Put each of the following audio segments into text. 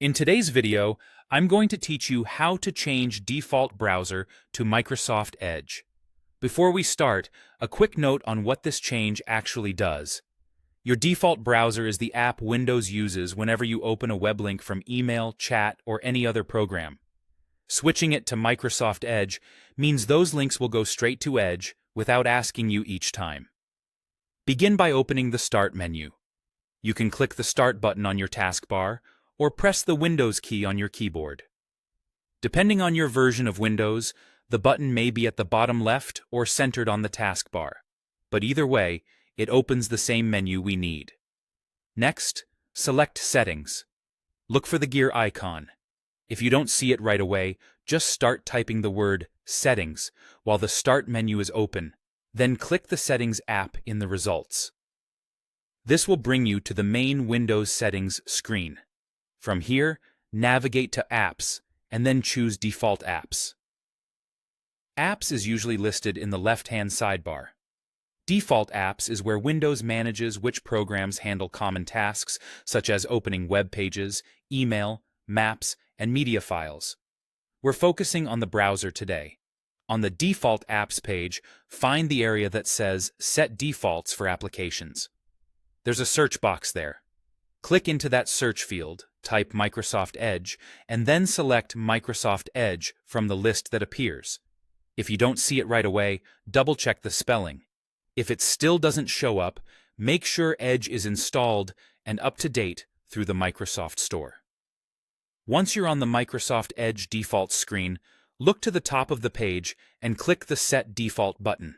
In today's video, I'm going to teach you how to change default browser to Microsoft Edge. Before we start, a quick note on what this change actually does. Your default browser is the app Windows uses whenever you open a web link from email, chat, or any other program. Switching it to Microsoft Edge means those links will go straight to Edge without asking you each time. Begin by opening the Start menu. You can click the Start button on your taskbar or press the Windows key on your keyboard. Depending on your version of Windows, the button may be at the bottom left or centered on the taskbar, but either way, it opens the same menu we need. Next, select Settings. Look for the gear icon. If you don't see it right away, just start typing the word Settings while the Start menu is open, then click the Settings app in the results. This will bring you to the main Windows Settings screen. From here, navigate to Apps, and then choose Default Apps. Apps is usually listed in the left-hand sidebar. Default Apps is where Windows manages which programs handle common tasks, such as opening web pages, email, maps, and media files. We're focusing on the browser today. On the Default Apps page, find the area that says Set Defaults for Applications. There's a search box there. Click into that search field, type Microsoft Edge, and then select Microsoft Edge from the list that appears. If you don't see it right away, double-check the spelling. If it still doesn't show up, make sure Edge is installed and up to date through the Microsoft Store. Once you're on the Microsoft Edge default screen, look to the top of the page and click the Set Default button.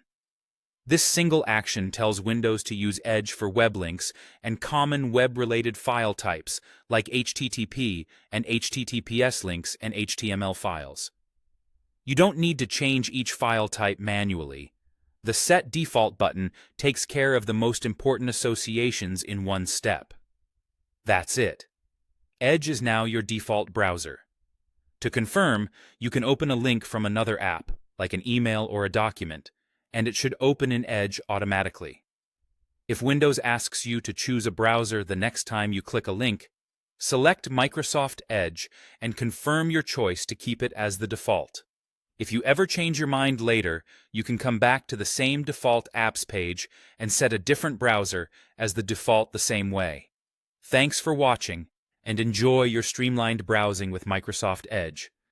This single action tells Windows to use Edge for web links and common web-related file types like HTTP and HTTPS links and HTML files. You don't need to change each file type manually. The Set Default button takes care of the most important associations in one step. That's it. Edge is now your default browser. To confirm, you can open a link from another app, like an email or a document, and it should open in Edge automatically. If Windows asks you to choose a browser the next time you click a link, select Microsoft Edge and confirm your choice to keep it as the default. If you ever change your mind later, you can come back to the same default apps page and set a different browser as the default the same way. Thanks for watching, and enjoy your streamlined browsing with Microsoft Edge.